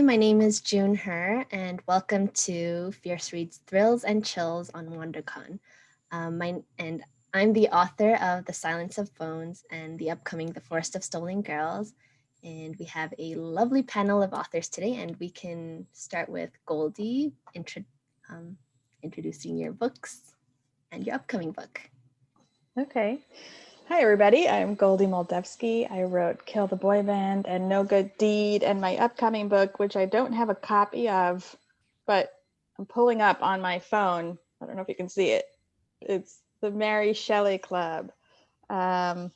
Hi, my name is June Hur, and welcome to Fierce Reads Thrills and Chills on WonderCon. And I'm the author of The Silence of Phones and the upcoming The Forest of Stolen Girls. And we have a lovely panel of authors today, and we can start with Goldy introducing your books and your upcoming book. Okay. Hi, everybody. I'm Goldy Moldavsky. I wrote Kill the Boy Band and No Good Deed, and my upcoming book, which I don't have a copy of, but I'm pulling up on my phone. I don't know if you can see it. It's the Mary Shelley Club. And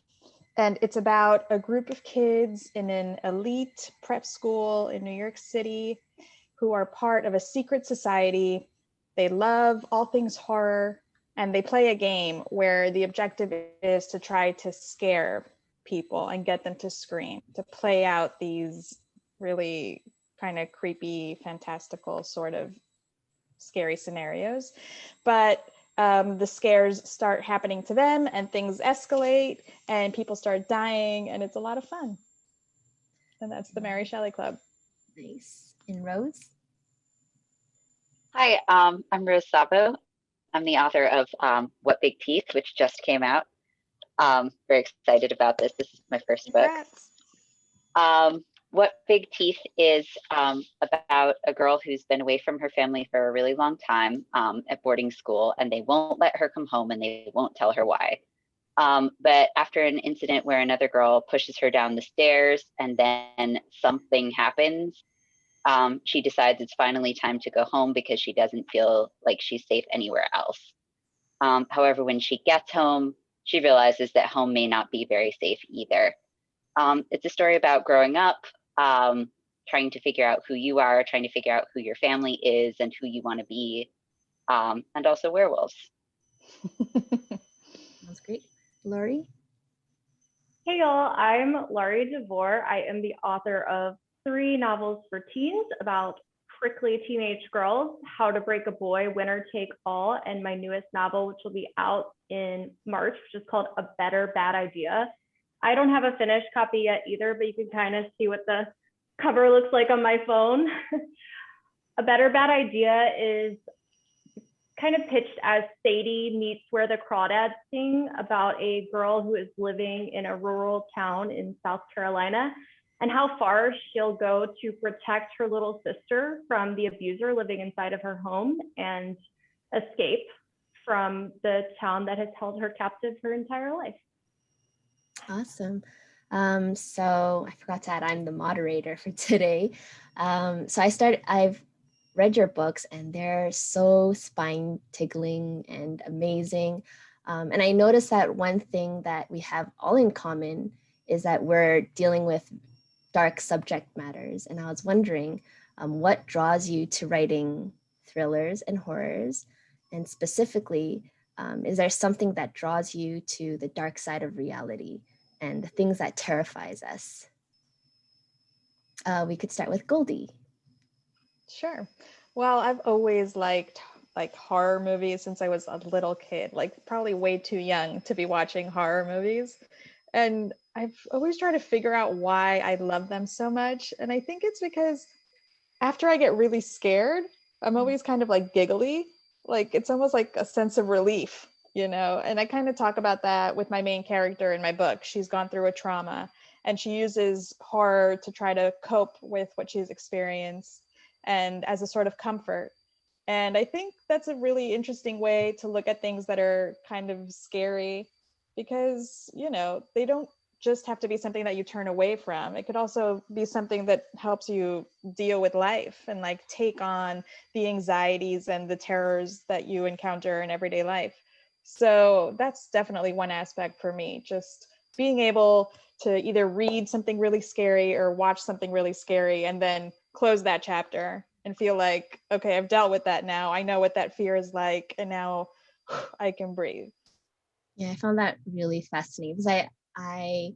it's about a group of kids in an elite prep school in New York City who are part of a secret society. They love all things horror, and they play a game where the objective is to try to scare people and get them to scream, to play out these really kind of creepy, fantastical sort of scary scenarios. But the scares start happening to them and things escalate and people start dying, and it's a lot of fun. And that's the Mary Shelley Club. Nice. And Rose? Hi, I'm Rose Szabo. I'm the author of What Big Teeth, which just came out. Very excited about this. This is my first book. What Big Teeth is about a girl who's been away from her family for a really long time at boarding school, and they won't let her come home and they won't tell her why. But after an incident where another girl pushes her down the stairs and then something happens, she decides it's finally time to go home because she doesn't feel like she's safe anywhere else. However, when she gets home, she realizes that home may not be very safe either. It's a story about growing up, trying to figure out who you are, trying to figure out who your family is and who you want to be, and also werewolves. That's great. Laurie? Hey y'all, I'm Laurie Devore. I am the author of 3 novels for teens about prickly teenage girls, How to Break a Boy, Winner Take All, and my newest novel, which will be out in March, which is called A Better Bad Idea. I don't have a finished copy yet either, but you can kind of see what the cover looks like on my phone. A Better Bad Idea is kind of pitched as Sadie meets Where the Crawdads Sing, about a girl who is living in a rural town in South Carolina and how far she'll go to protect her little sister from the abuser living inside of her home and escape from the town that has held her captive her entire life. Awesome. So I forgot to add, I'm the moderator for today. I've read your books and they're so spine tickling and amazing. And I noticed that one thing that we have all in common is that we're dealing with dark subject matters. And I was wondering what draws you to writing thrillers and horrors? And specifically, is there something that draws you to the dark side of reality and the things that terrifies us? We could start with Goldy. Sure. Well, I've always liked horror movies since I was a little kid, like probably way too young to be watching horror movies. And I've always tried to figure out why I love them so much. And I think it's because after I get really scared, I'm always kind of like giggly. Like it's almost like a sense of relief, you know? And I kind of talk about that with my main character in my book. She's gone through a trauma and she uses horror to try to cope with what she's experienced and as a sort of comfort. And I think that's a really interesting way to look at things that are kind of scary because, you know, they don't just have to be something that you turn away from. It could also be something that helps you deal with life and like take on the anxieties and the terrors that you encounter in everyday life. So that's definitely one aspect for me, just being able to either read something really scary or watch something really scary and then close that chapter and feel like, okay, I've dealt with that now. I know what that fear is like, and now I can breathe. Yeah, I found that really fascinating because I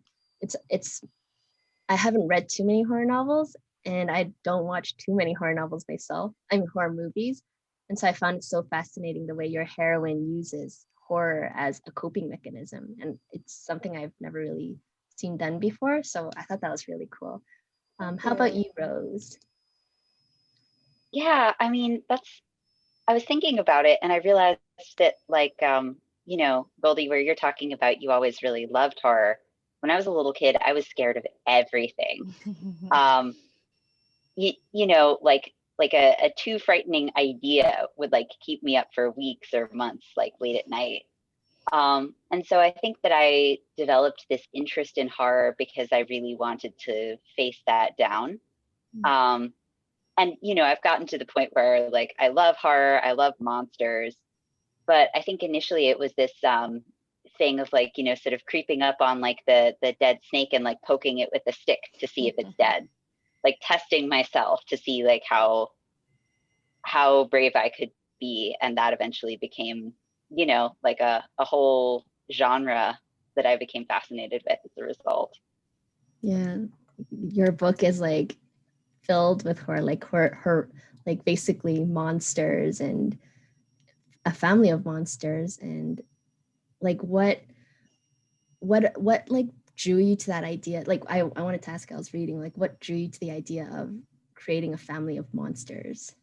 haven't read too many horror novels and I don't watch too many horror novels myself. I mean horror movies. And so I found it so fascinating the way your heroine uses horror as a coping mechanism. And it's something I've never really seen done before. So I thought that was really cool. How about you, Rose? Yeah, I mean, I was thinking about it and I realized that like, Goldie, where you're talking about you always really loved horror. When I was a little kid, I was scared of everything. Um, like a too frightening idea would like keep me up for weeks or months, like late at night. And so I think that I developed this interest in horror because I really wanted to face that down. Um, and I've gotten to the point where like I love horror, I love monsters, but I think initially it was this thing of like sort of creeping up on like the dead snake and like poking it with a stick to see if it's dead, like testing myself to see like how brave I could be, and that eventually became like a whole genre that I became fascinated with as a result. Yeah, your book is like filled with horror, like her like basically monsters and a family of monsters. And like what like drew you to that idea? Like I wanted to ask, I was reading, like what drew you to the idea of creating a family of monsters?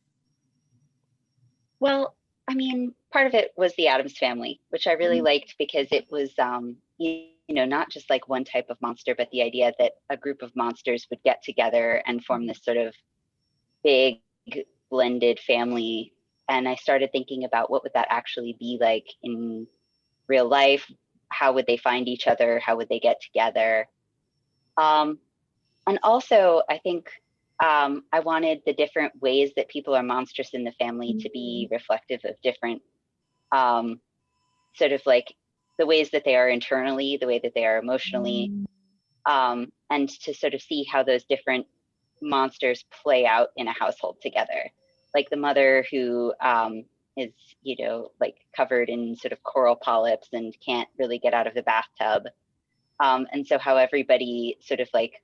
Well, I mean, part of it was the Addams Family, which I really liked because it was not just like one type of monster, but the idea that a group of monsters would get together and form this sort of big blended family. And I started thinking about what would that actually be like in real life? How would they find each other? How would they get together? And also, I think I wanted the different ways that people are monstrous in the family to be reflective of different sort of like the ways that they are internally, the way that they are emotionally, and to sort of see how those different monsters play out in a household together. Like the mother who is, like covered in sort of coral polyps and can't really get out of the bathtub. And so how everybody sort of like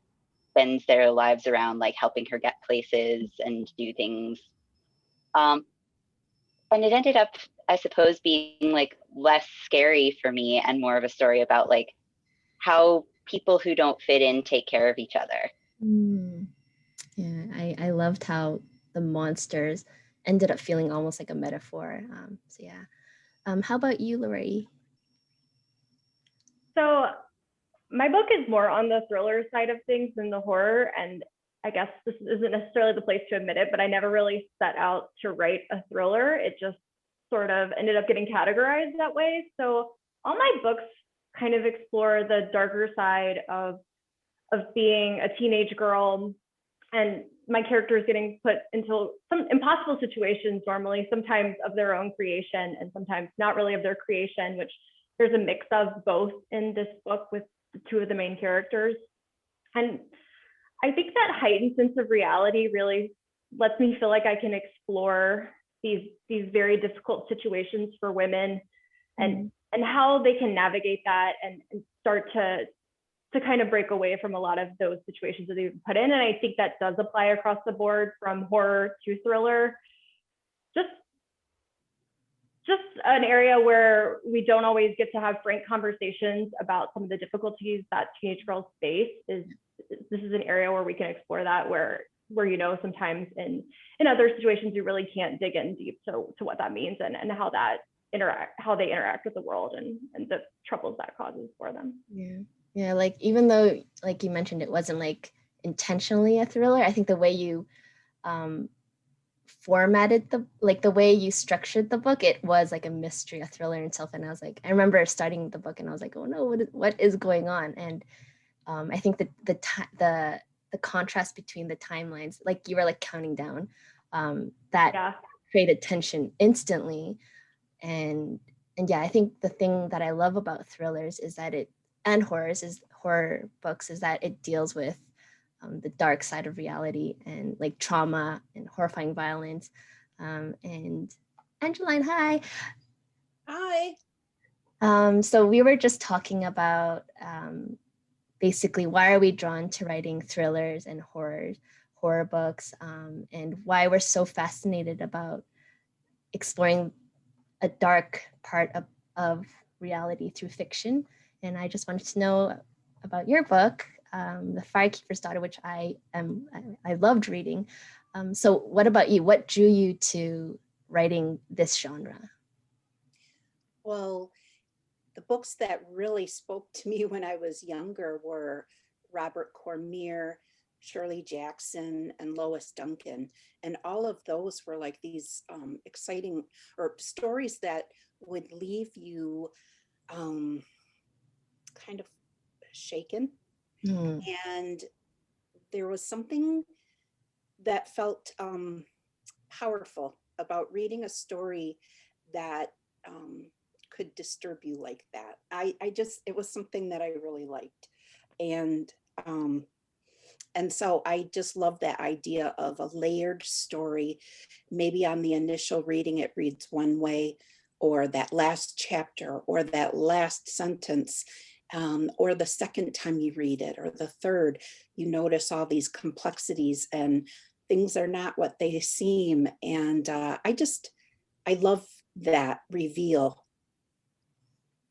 bends their lives around like helping her get places and do things. And it ended up, I suppose, being like less scary for me and more of a story about like how people who don't fit in take care of each other. Yeah, I loved how the monsters ended up feeling almost like a metaphor. So yeah. How about you, Laurie? So my book is more on the thriller side of things than the horror. And I guess this isn't necessarily the place to admit it, but I never really set out to write a thriller. It just sort of ended up getting categorized that way. So all my books kind of explore the darker side of being a teenage girl, and my characters getting put into some impossible situations, normally, sometimes of their own creation and sometimes not really of their creation, which there's a mix of both in this book with two of the main characters. And I think that heightened sense of reality really lets me feel like I can explore these very difficult situations for women, and how they can navigate that and start to kind of break away from a lot of those situations that they've put in. And I think that does apply across the board from horror to thriller. Just an area where we don't always get to have frank conversations about some of the difficulties that teenage girls face. This is an area where we can explore that, where sometimes in other situations you really can't dig in deep to what that means and how they interact with the world and the troubles that causes for them. Yeah, like even though like you mentioned it wasn't like intentionally a thriller, I think the way you formatted the way you structured the book, it was like a mystery, a thriller in itself. And I remember starting the book and I was like, oh no, what is going on? And I think that the contrast between the timelines, like you were like counting down, that created tension instantly. And yeah, I think the thing that I love about thrillers is that horror books is that it deals with the dark side of reality and like trauma and horrifying violence. And Angeline, hi. Hi. So we were just talking about basically why are we drawn to writing thrillers and horror books, and why we're so fascinated about exploring a dark part of reality through fiction. And I just wanted to know about your book, The Firekeeper's Daughter, which I loved reading. So what about you? What drew you to writing this genre? Well, the books that really spoke to me when I was younger were Robert Cormier, Shirley Jackson, and Lois Duncan. And all of those were like these exciting or stories that would leave you kind of shaken. And there was something that felt powerful about reading a story that could disturb you like that. It was something that I really liked. And so I just love that idea of a layered story. Maybe on the initial reading, it reads one way, or that last chapter, or that last sentence, or the second time you read it, or the third, you notice all these complexities and things are not what they seem. And I love that reveal.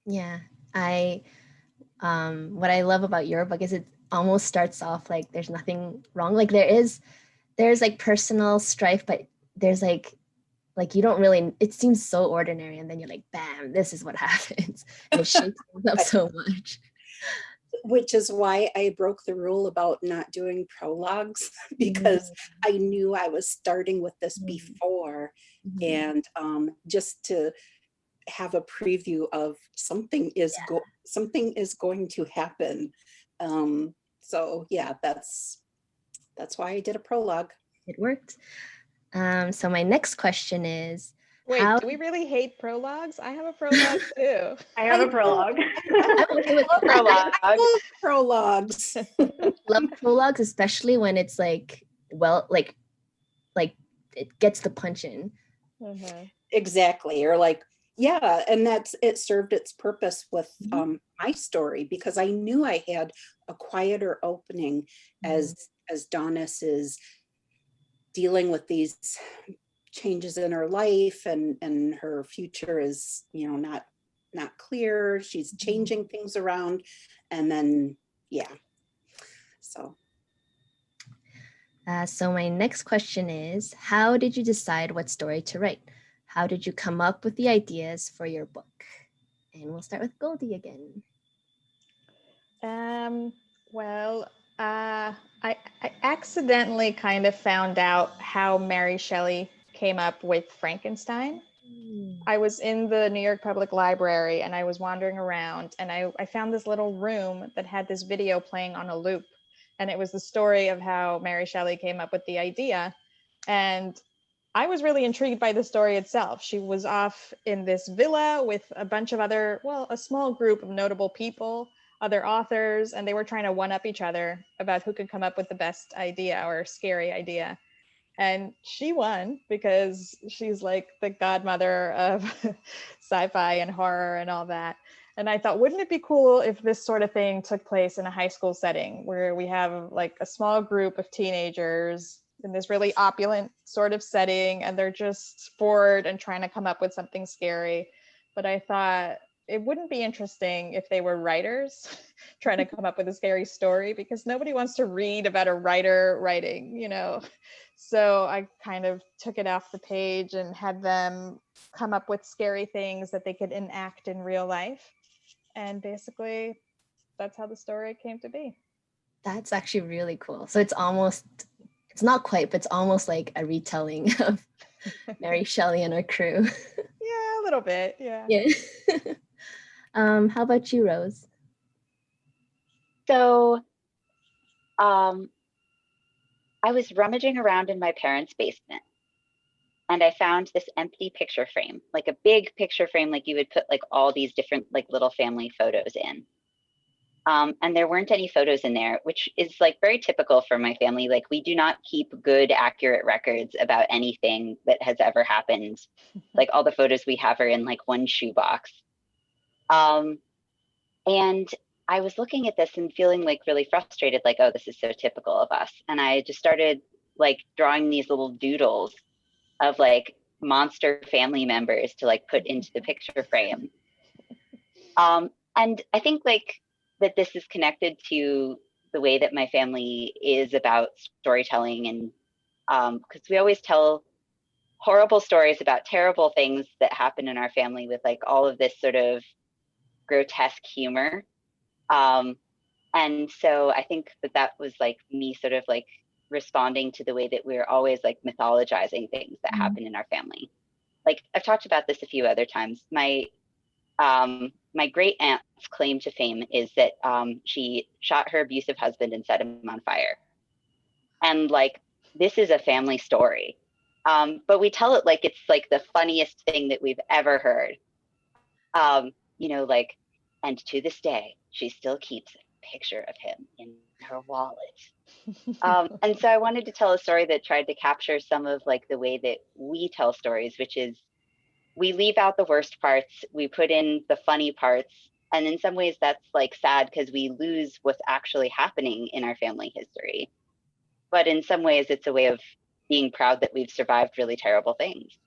Yeah, what I love about your book is it almost starts off like there's nothing wrong. Like there's like personal strife, but there's like you don't really, it seems so ordinary, and then you're like, bam, this is what happens. And it shakes things up so much. Which is why I broke the rule about not doing prologues, because I knew I was starting with this before, and just to have a preview of something is going to happen. So yeah, that's why I did a prologue. It worked. So my next question is, wait, do we really hate prologues? I have a prologue too. I have a prologue. I'm okay with I love prologues. love prologues, especially when it's like, well, like it gets the punch in. Exactly. Or like, yeah, and it served its purpose with my story, because I knew I had a quieter opening as Donis is dealing with these changes in her life, and her future is, not clear. She's changing things around, and then So my next question is, how did you decide what story to write? How did you come up with the ideas for your book? And we'll start with Goldy again. Well, I accidentally kind of found out how Mary Shelley came up with Frankenstein. I was in the New York Public Library and I was wandering around, and I found this little room that had this video playing on a loop. And it was the story of how Mary Shelley came up with the idea. And I was really intrigued by the story itself. She was off in this villa with a bunch of a small group of notable people, other authors, and they were trying to one-up each other about who could come up with the best idea or scary idea. And she won because she's like the godmother of sci-fi and horror and all that. And I thought, wouldn't it be cool if this sort of thing took place in a high school setting where we have like a small group of teenagers in this really opulent sort of setting, and they're just bored and trying to come up with something scary. But I thought it wouldn't be interesting if they were writers trying to come up with a scary story, because nobody wants to read about a writer writing, So I kind of took it off the page and had them come up with scary things that they could enact in real life. And basically, that's how the story came to be. That's actually really cool. So it's not quite, but it's almost like a retelling of Mary Shelley and her crew. Yeah, a little bit. Yeah. How about you, Rose? So, I was rummaging around in my parents' basement, and I found this empty picture frame, like a big picture frame, like you would put like all these different like little family photos in. And there weren't any photos in there, which is like very typical for my family. Like we do not keep good, accurate records about anything that has ever happened. Like all the photos we have are in like one shoebox. And I was looking at this and feeling like really frustrated, like, oh, this is so typical of us. And I just started like drawing these little doodles of like monster family members to like put into the picture frame. And I think like that this is connected to the way that my family is about storytelling. because we always tell horrible stories about terrible things that happen in our family with like all of this sort of grotesque humor. And so I think that was like me sort of like responding to the way that we're always like mythologizing things that happen in our family. Like I've talked about this a few other times. My great aunt's claim to fame is that she shot her abusive husband and set him on fire. And like, this is a family story. But we tell it like it's like the funniest thing that we've ever heard. You know, like, and to this day, she still keeps a picture of him in her wallet. And so I wanted to tell a story that tried to capture some of like the way that we tell stories, which is we leave out the worst parts, we put in the funny parts. And in some ways that's like sad because we lose what's actually happening in our family history. But in some ways it's a way of being proud that we've survived really terrible things.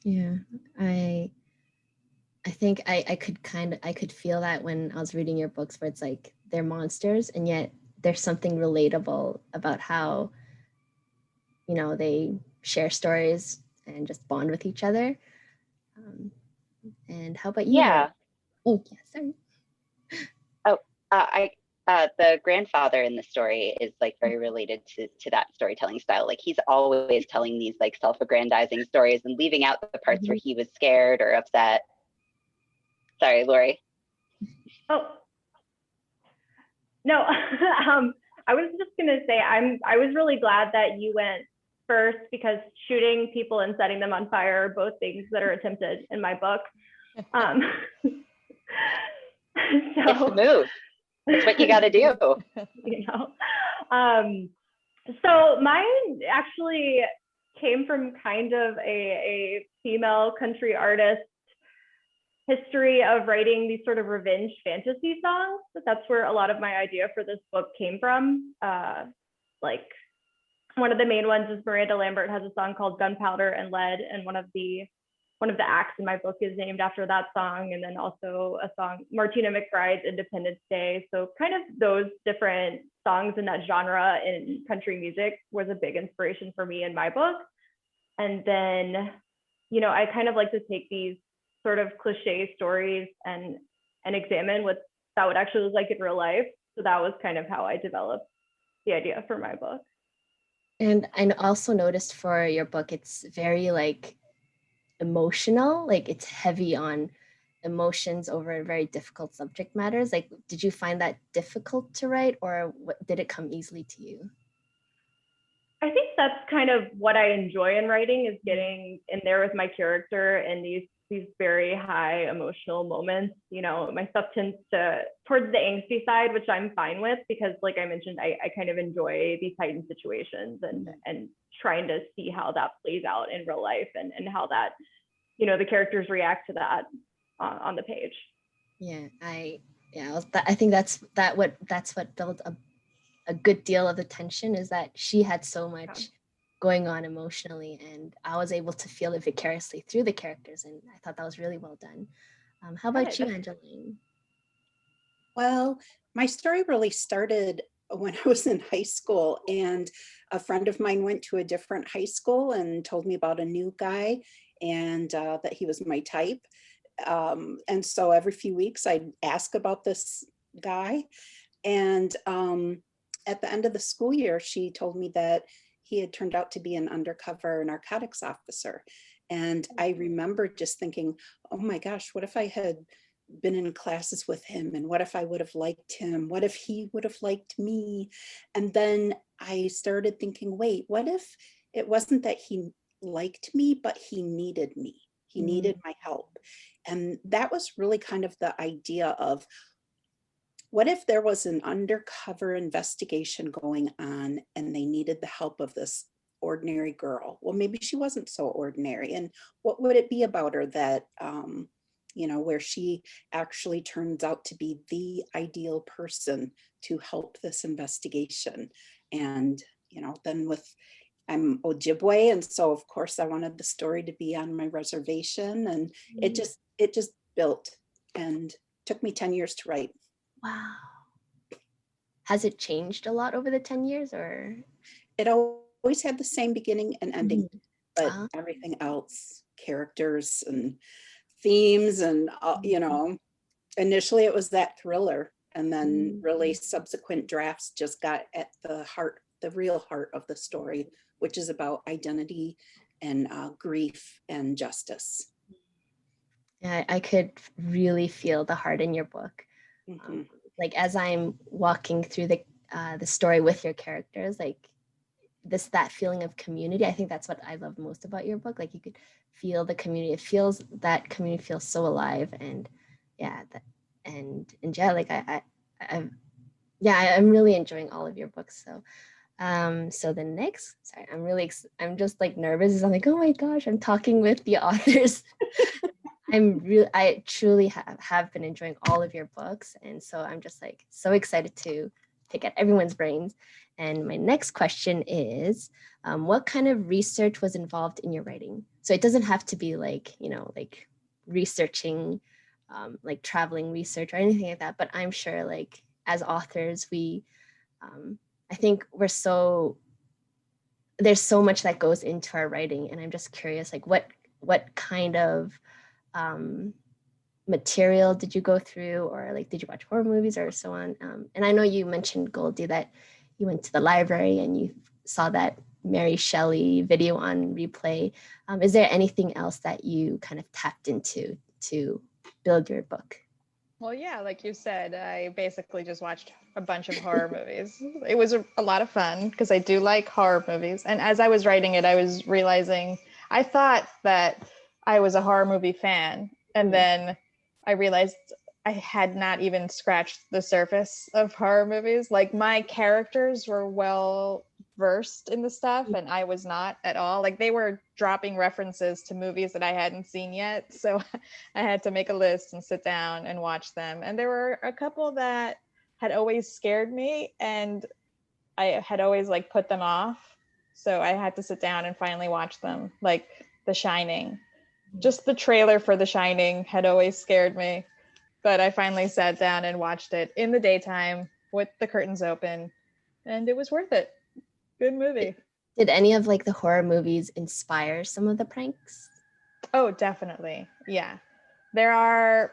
Yeah, I think I could feel that when I was reading your books, where it's like they're monsters and yet there's something relatable about how, you know, they share stories and just bond with each other. And how about you? Yeah. Oh, yeah, sorry. The grandfather in the story is like very related to that storytelling style. Like he's always telling these like self-aggrandizing stories and leaving out the parts where he was scared or upset. Sorry, Laurie. Oh, no, I was just gonna say I was really glad that you went first, because shooting people and setting them on fire are both things that are attempted in my book. So, it's the move. It's what you got to do. You know, so mine actually came from kind of a female country artist history of writing these sort of revenge fantasy songs. That's where a lot of my idea for this book came from. Like one of the main ones is Miranda Lambert has a song called Gunpowder and Lead, and one of the acts in my book is named after that song. And then also a song, Martina McBride's Independence Day. So kind of those different songs in that genre in country music was a big inspiration for me in my book. And then, you know, I kind of like to take these sort of cliche stories and examine what that would actually look like in real life. So that was kind of how I developed the idea for my book. And I also noticed for your book, it's very like emotional, like it's heavy on emotions over very difficult subject matters. Like, did you find that difficult to write, or did it come easily to you? I think that's kind of what I enjoy in writing, is getting in there with my character in these very high emotional moments. You know, my stuff tends to towards the angsty side, which I'm fine with, because like I mentioned, I kind of enjoy these heightened situations and trying to see how that plays out in real life and how that, you know, the characters react to that on the page. Yeah, I think that's what built a good deal of the tension, is that she had so much going on emotionally, and I was able to feel it vicariously through the characters, and I thought that was really well done. How about you, Angeline? Well, my story really started when I was in high school, and a friend of mine went to a different high school and told me about a new guy, and that he was my type. And so every few weeks I'd ask about this guy. And at the end of the school year, she told me that he had turned out to be an undercover narcotics officer. And I remember just thinking, oh my gosh, what if I had been in classes with him, and what if I would have liked him? What if he would have liked me? And then I started thinking, wait, what if it wasn't that he liked me, but he needed me? He needed my help. And that was really kind of the idea of, what if there was an undercover investigation going on and they needed the help of this ordinary girl? Well, maybe she wasn't so ordinary. And what would it be about her that, you know, where she actually turns out to be the ideal person to help this investigation? And, you know, then I'm Ojibwe, and so of course I wanted the story to be on my reservation, and it just built, and took me 10 years to write. Wow. Has it changed a lot over the 10 years, or? it always had the same beginning and ending, but Uh-huh. everything else, characters and themes and, initially it was that thriller. And then really subsequent drafts just got at the heart, the real heart of the story, which is about identity and grief and justice. Yeah, I could really feel the heart in your book. Mhm. Like as I'm walking through the story with your characters, like that feeling of community. I think that's what I love most about your book. Like you could feel the community. It feels that community feels so alive, and yeah, like I'm really enjoying all of your books. So so the next, sorry, I'm just like nervous. I'm like, oh my gosh, I'm talking with the authors. I truly have been enjoying all of your books. And so I'm just like so excited to pick at everyone's brains. And my next question is, what kind of research was involved in your writing? So it doesn't have to be like, like researching, like traveling research or anything like that. But I'm sure like as authors, I think there's so much that goes into our writing. And I'm just curious, like what kind of material did you go through, or like did you watch horror movies or so on? And I know you mentioned, Goldie, that you went to the library and you saw that Mary Shelley video on replay. Is there anything else that you kind of tapped into to build your book? Well, yeah, like you said, I basically just watched a bunch of horror movies. It was a lot of fun because I do like horror movies. And as I was writing it, I was realizing I thought that I was a horror movie fan. And then I realized I had not even scratched the surface of horror movies. Like my characters were well versed in the stuff and I was not at all. Like they were dropping references to movies that I hadn't seen yet. So I had to make a list and sit down and watch them. And there were a couple that had always scared me and I had always like put them off. So I had to sit down and finally watch them, like The Shining. Just the trailer for The Shining had always scared me. But I finally sat down and watched it in the daytime with the curtains open. And it was worth it. Good movie. Did any of like the horror movies inspire some of the pranks? Oh, definitely. Yeah. There are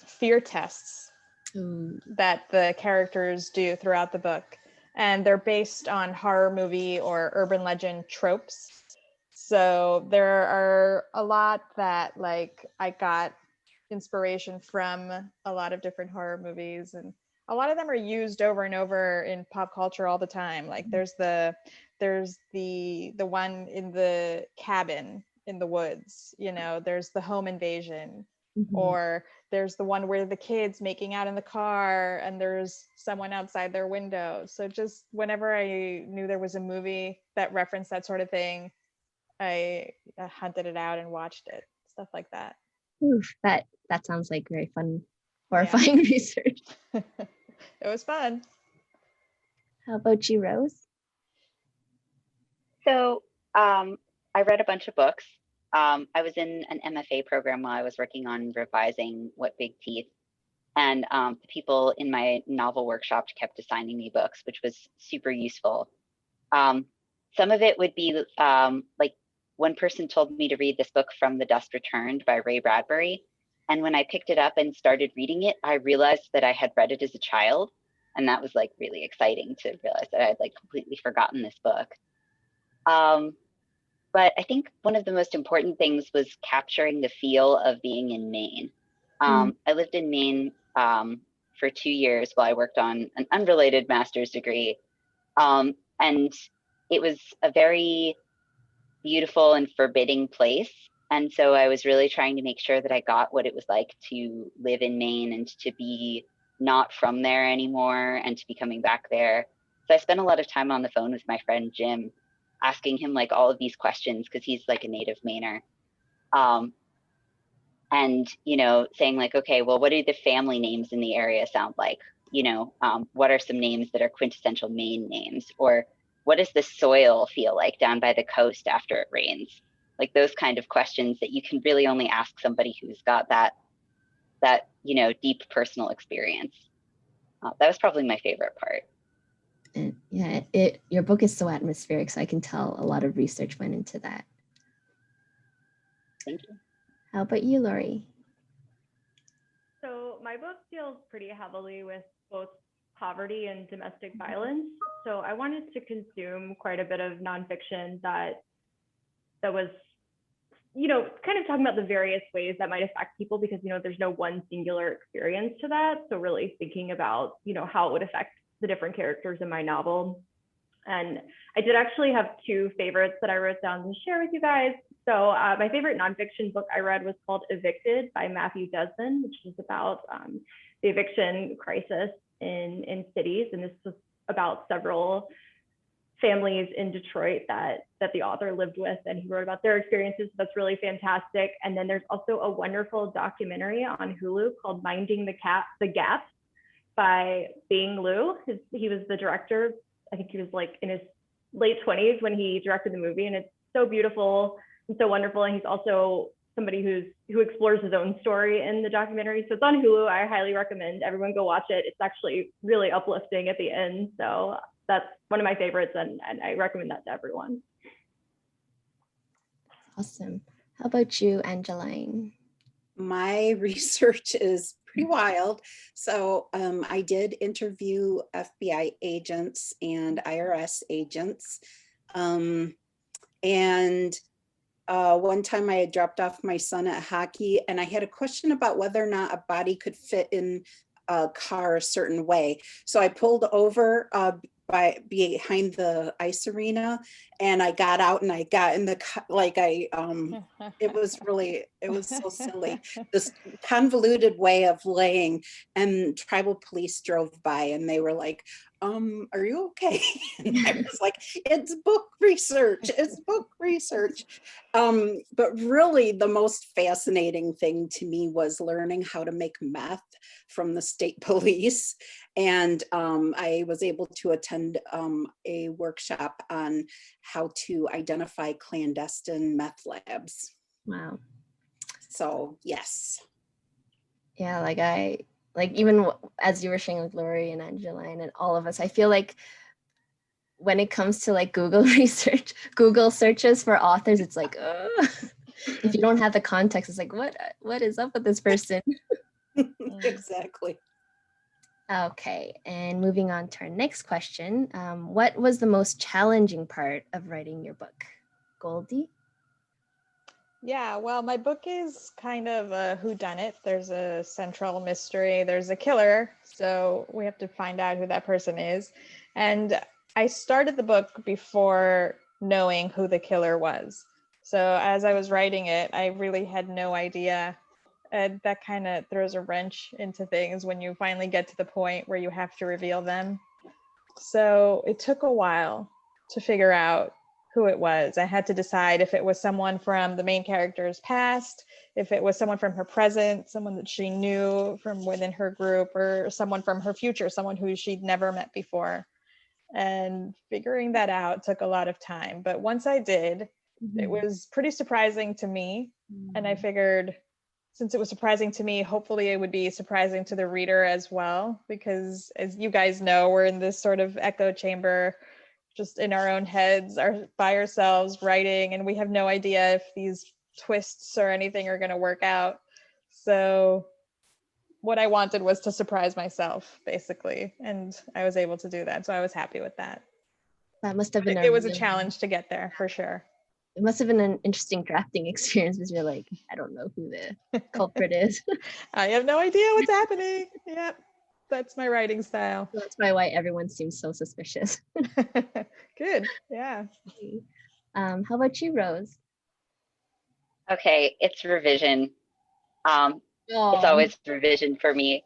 fear tests that the characters do throughout the book. And they're based on horror movie or urban legend tropes. So there are a lot that like I got inspiration from a lot of different horror movies, and a lot of them are used over and over in pop culture all the time. Like there's the one in the cabin in the woods, there's the home invasion, or there's the one where the kids making out in the car and there's someone outside their window. So just whenever I knew there was a movie that referenced that sort of thing, I hunted it out and watched it, stuff like that. Oof, that sounds like very fun, horrifying research. It was fun. How about you, Rose? So I read a bunch of books. I was in an MFA program while I was working on revising What Big Teeth. And the people in my novel workshop kept assigning me books, which was super useful. Some of it would be like one person told me to read this book, From the Dust Returned by Ray Bradbury. And when I picked it up and started reading it, I realized that I had read it as a child. And that was like really exciting to realize that I had like completely forgotten this book. But I think one of the most important things was capturing the feel of being in Maine. I lived in Maine for 2 years while I worked on an unrelated master's degree. And it was a very beautiful and forbidding place. And so I was really trying to make sure that I got what it was like to live in Maine and to be not from there anymore and to be coming back there. So I spent a lot of time on the phone with my friend Jim, asking him like all of these questions because he's like a native Mainer. And, saying like, okay, well, what do the family names in the area sound like? What are some names that are quintessential Maine names? Or what does the soil feel like down by the coast after it rains? Like those kind of questions that you can really only ask somebody who's got that deep personal experience. That was probably my favorite part. Yeah, your book is so atmospheric, so I can tell a lot of research went into that. Thank you. How about you, Laurie? So my book deals pretty heavily with both poverty and domestic violence. So I wanted to consume quite a bit of nonfiction that was, kind of talking about the various ways that might affect people, because, there's no one singular experience to that. So really thinking about, how it would affect the different characters in my novel. And I did actually have two favorites that I wrote down to share with you guys. So my favorite nonfiction book I read was called Evicted by Matthew Desmond, which is about the eviction crisis in cities. And this was about several families in Detroit that the author lived with, and he wrote about their experiences. That's really fantastic. And then there's also a wonderful documentary on Hulu called Minding the Gap by Bing Liu. He was the director. I think he was like in his late 20s when he directed the movie, and it's so beautiful and so wonderful. And he's also somebody who explores his own story in the documentary. So it's on Hulu. I highly recommend everyone go watch it. It's actually really uplifting at the end. So that's one of my favorites, and I recommend that to everyone. Awesome. How about you, Angeline? My research is pretty wild. So I did interview FBI agents and IRS agents. And one time I had dropped off my son at hockey, and I had a question about whether or not a body could fit in a car a certain way. So I pulled over behind the ice arena, and I got out and I got in the car, it was so silly, this convoluted way of laying, and tribal police drove by and they were like, are you okay? And I was like, it's book research. But really the most fascinating thing to me was learning how to make meth from the state police. And I was able to attend a workshop on how to identify clandestine meth labs. Wow. So yes. Yeah, even as you were sharing with Laurie and Angeline and all of us, I feel like when it comes to like Google research, Google searches for authors, it's like, if you don't have the context, it's like, what is up with this person? Exactly. Okay, and moving on to our next question. What was the most challenging part of writing your book? Goldy? Yeah, well, my book is kind of a whodunit. There's a central mystery. There's a killer, so we have to find out who that person is. And I started the book before knowing who the killer was. So as I was writing it, I really had no idea. And that kind of throws a wrench into things when you finally get to the point where you have to reveal them. So it took a while to figure out who it was. I had to decide if it was someone from the main character's past, if it was someone from her present, someone that she knew from within her group, or someone from her future, someone who she'd never met before. And figuring that out took a lot of time. But once I did, it was pretty surprising to me. And I figured, since it was surprising to me, hopefully it would be surprising to the reader as well, because as you guys know, we're in this sort of echo chamber, just in our own heads, by ourselves writing, and we have no idea if these twists or anything are going to work out. So what I wanted was to surprise myself, basically, and I was able to do that. So I was happy with that. That must have been it was a challenge to get there, for sure. It must have been an interesting drafting experience, because you're like, I don't know who the culprit is. I have no idea what's happening. Yep. That's my writing style. So that's probably why everyone seems so suspicious. Good. Yeah. How about you, Rose? Okay, it's revision. It's always revision for me.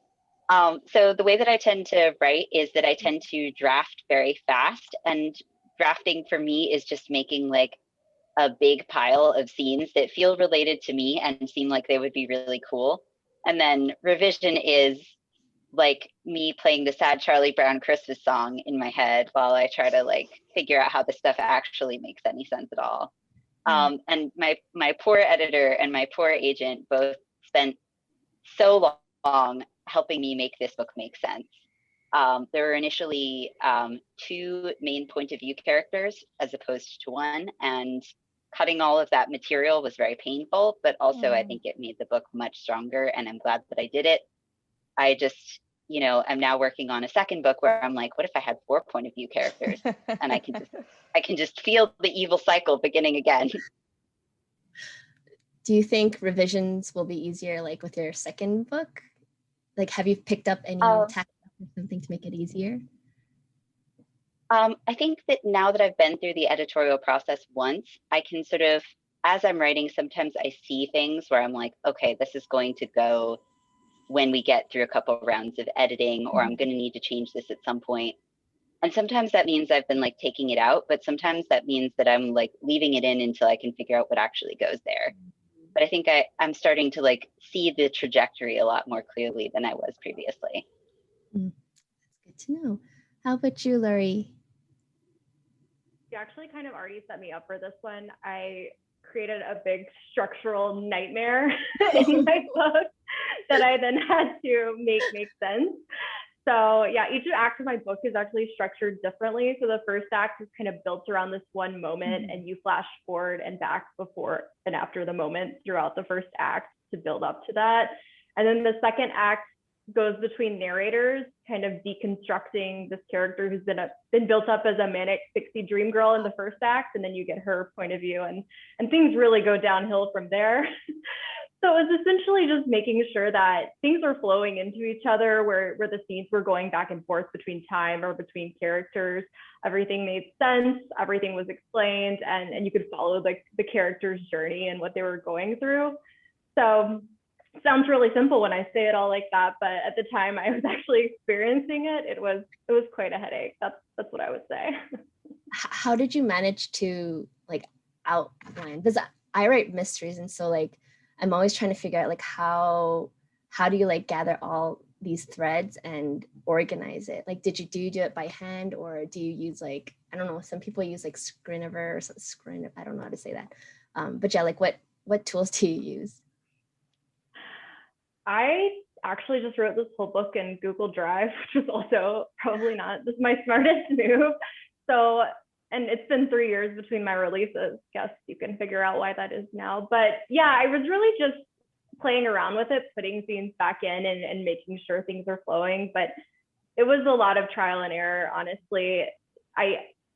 So the way that I tend to write is that I tend to draft very fast, and drafting for me is just making like a big pile of scenes that feel related to me and seem like they would be really cool. And then revision is like me playing the sad Charlie Brown Christmas song in my head while I try to like figure out how this stuff actually makes any sense at all. And my poor editor and my poor agent both spent so long helping me make this book make sense. There were initially 2 main point of view characters as opposed to 1, and cutting all of that material was very painful, but also I think it made the book much stronger, and I'm glad that I did it. I just, I'm now working on a second book where I'm like, what if I had 4 point of view characters, and I can just feel the evil cycle beginning again. Do you think revisions will be easier, like with your second book? Like, have you picked up any tactics or something to make it easier? I think that now that I've been through the editorial process once, I can sort of, as I'm writing, sometimes I see things where I'm like, okay, this is going to go when we get through a couple of rounds of editing, or I'm going to need to change this at some point. And sometimes that means I've been like taking it out, but sometimes that means that I'm like leaving it in until I can figure out what actually goes there. But I think I'm starting to like see the trajectory a lot more clearly than I was previously. That's good to know. How about you, Laurie? You actually kind of already set me up for this one. I created a big structural nightmare in my book that I then had to make sense. So yeah, each act of my book is actually structured differently. So the first act is kind of built around this one moment, and you flash forward and back before and after the moment throughout the first act to build up to that. And then the second act goes between narrators, kind of deconstructing this character who's been built up as a manic pixie dream girl in the first act, and then you get her point of view, and things really go downhill from there. So it was essentially just making sure that things were flowing into each other, where the scenes were going back and forth between time or between characters. Everything made sense, everything was explained, and you could follow the character's journey and what they were going through. So it sounds really simple when I say it all like that, but at the time I was actually experiencing it. It was quite a headache. That's what I would say. How did you manage to like outline? Because I write mysteries, and so like I'm always trying to figure out like how do you like gather all these threads and organize it? Like, do you do it by hand, or do you use like, I don't know, some people use like Scriniver or Scrin, I don't know how to say that. But yeah, like what tools do you use? I actually just wrote this whole book in Google Drive, which is also probably not my smartest move. So, and it's been 3 years between my releases. Guess you can figure out why that is now. But yeah, I was really just playing around with it, putting scenes back in and making sure things are flowing. But it was a lot of trial and error, honestly.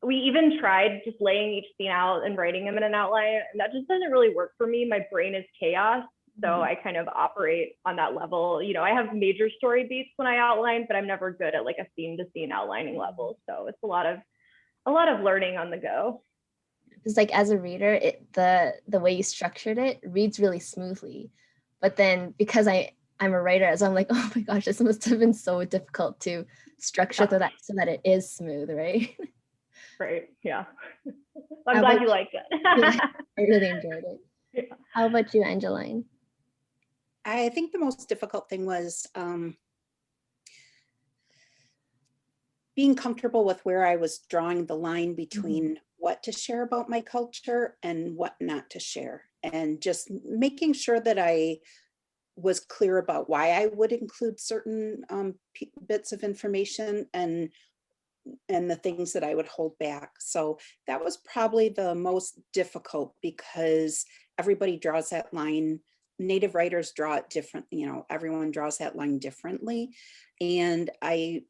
We even tried just laying each scene out and writing them in an outline, and that just doesn't really work for me. My brain is chaos. So I kind of operate on that level. I have major story beats when I outline, but I'm never good at like a scene to scene outlining level. So it's a lot of learning on the go. It's like, as a reader, the way you structured it reads really smoothly, but then because I'm a writer, so I'm like, oh my gosh, this must have been so difficult to structure so that it is smooth, right? Right. Yeah. I'm glad you liked it. Yeah, I really enjoyed it. Yeah. How about you, Angeline? I think the most difficult thing was being comfortable with where I was drawing the line between what to share about my culture and what not to share, and just making sure that I was clear about why I would include certain bits of information and the things that I would hold back. So that was probably the most difficult, because everybody draws that line. Native writers draw it different, everyone draws that line differently. And I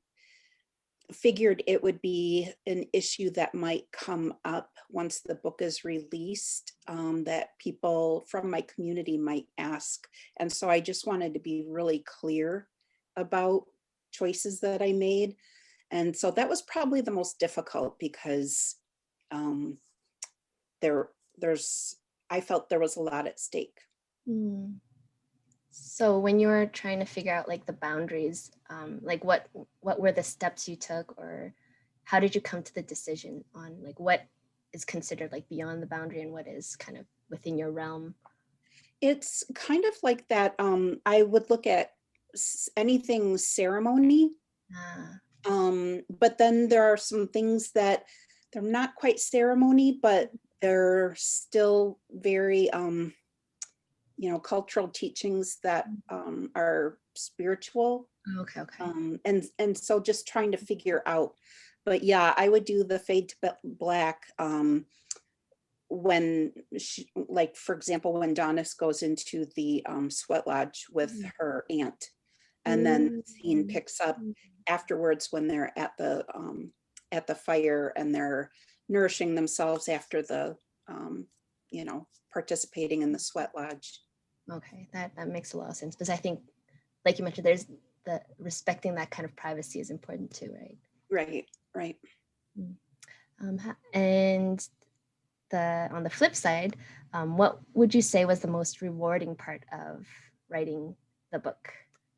figured it would be an issue that might come up once the book is released, that people from my community might ask. And so I just wanted to be really clear about choices that I made. And so that was probably the most difficult, because I felt there was a lot at stake. So when you were trying to figure out like the boundaries, like what were the steps you took, or how did you come to the decision on like what is considered like beyond the boundary and what is kind of within your realm? It's kind of like that. I would look at anything ceremony. But then there are some things that they're not quite ceremony, but they're still very cultural teachings that are spiritual. Okay. And so just trying to figure out, but yeah, I would do the fade to black when she, like, for example, when Donis goes into the sweat lodge with her aunt, and then the scene picks up afterwards when they're at the fire and they're nourishing themselves after the participating in the sweat lodge. Okay, that makes a lot of sense, because I think, like you mentioned, there's the respecting that kind of privacy is important too, right? Right. And on the flip side, what would you say was the most rewarding part of writing the book?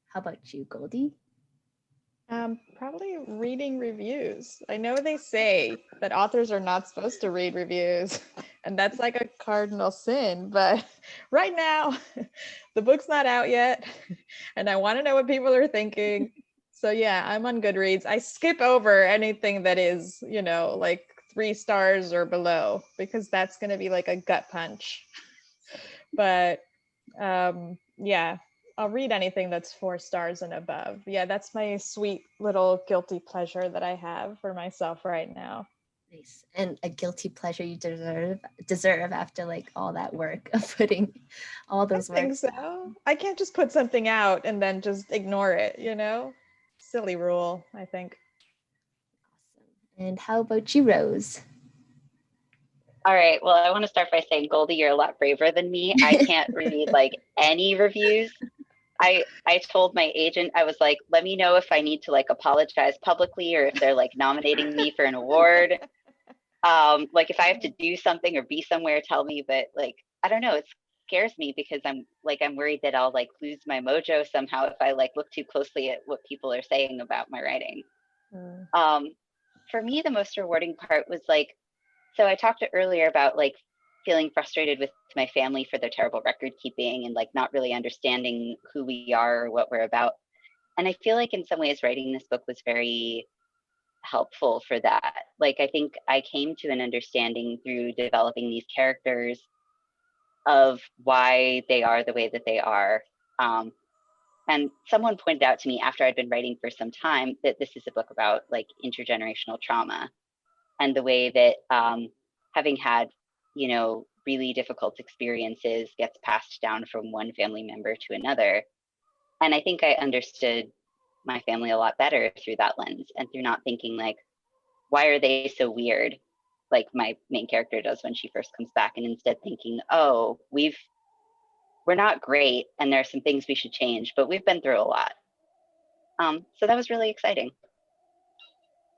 How about you, Goldy? Probably reading reviews. I know they say that authors are not supposed to read reviews, and that's like a cardinal sin, but right now the book's not out yet, and I want to know what people are thinking. So yeah, I'm on Goodreads. I skip over anything that is, like 3 stars or below, because that's going to be like a gut punch. But yeah, I'll read anything that's 4 stars and above. Yeah, that's my sweet little guilty pleasure that I have for myself right now. Nice. And a guilty pleasure you deserve after like all that work of putting all those I think so. I can't just put something out and then just ignore it, Silly rule, I think. Awesome. And how about you, Rose? All right. Well, I want to start by saying, Goldie, you're a lot braver than me. I can't read like any reviews. I told my agent, I was like, let me know if I need to like apologize publicly or if they're like nominating me for an award. Like if I have to do something or be somewhere, tell me. But like, I don't know, it scares me because I'm worried that I'll like lose my mojo somehow if I like look too closely at what people are saying about my writing. For me, the most rewarding part was like, so I talked earlier about like feeling frustrated with my family for their terrible record keeping and like not really understanding who we are or what we're about. And I feel like in some ways writing this book was very helpful for that. Like I think I came to an understanding through developing these characters of why they are the way that they are. And someone pointed out to me after I'd been writing for some time that this is a book about like intergenerational trauma and the way that having had, really difficult experiences gets passed down from one family member to another. And I think I understood my family a lot better through that lens and through not thinking like, why are they so weird? Like my main character does when she first comes back, and instead thinking, oh, we're not great and there are some things we should change, but we've been through a lot. So that was really exciting.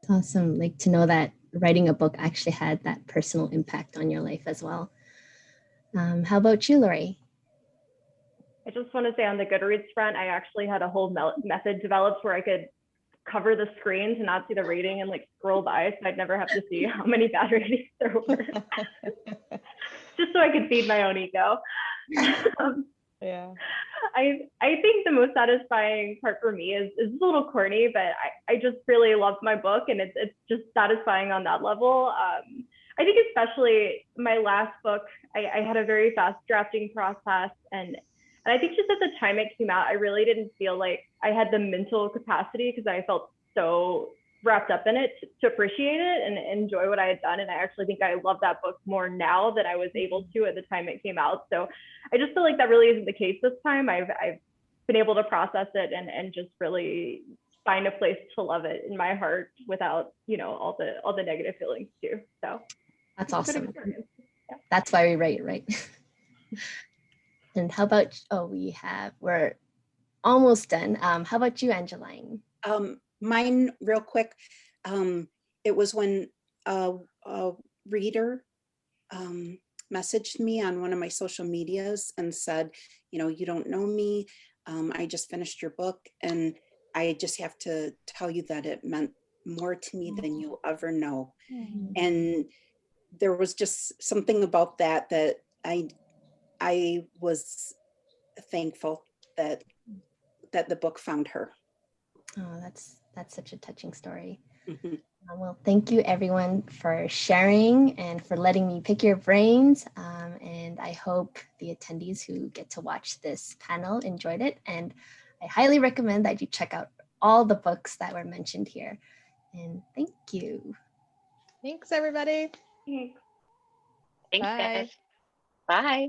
It's awesome, like to know that writing a book actually had that personal impact on your life as well. How about you, Laurie? I just want to say on the Goodreads front, I actually had a whole method developed where I could cover the screen to not see the rating and like scroll by, so I'd never have to see how many bad ratings there were. Just so I could feed my own ego. Yeah. I think the most satisfying part for me is a little corny, but I just really love my book, and it's just satisfying on that level. I think especially my last book, I had a very fast drafting process, and I think just at the time it came out, I really didn't feel like I had the mental capacity, because I felt so wrapped up in it to appreciate it and enjoy what I had done. And I actually think I love that book more now than I was able to at the time it came out. So I just feel like that really isn't the case this time. I've been able to process it and just really find a place to love it in my heart without, all the negative feelings too. So that's awesome. Yeah. That's why we write, right? And how about, we're almost done. How about you, Angeline? Mine real quick. It was when a reader messaged me on one of my social medias and said, you don't know me. I just finished your book, and I just have to tell you that it meant more to me than you'll ever know. And there was just something about that I was thankful that the book found her. Oh, that's such a touching story. Mhm. Well, thank you everyone for sharing and for letting me pick your brains. And I hope the attendees who get to watch this panel enjoyed it. And I highly recommend that you check out all the books that were mentioned here. And thank you. Thanks, everybody. Thanks. Thanks, Bye. guys. Bye.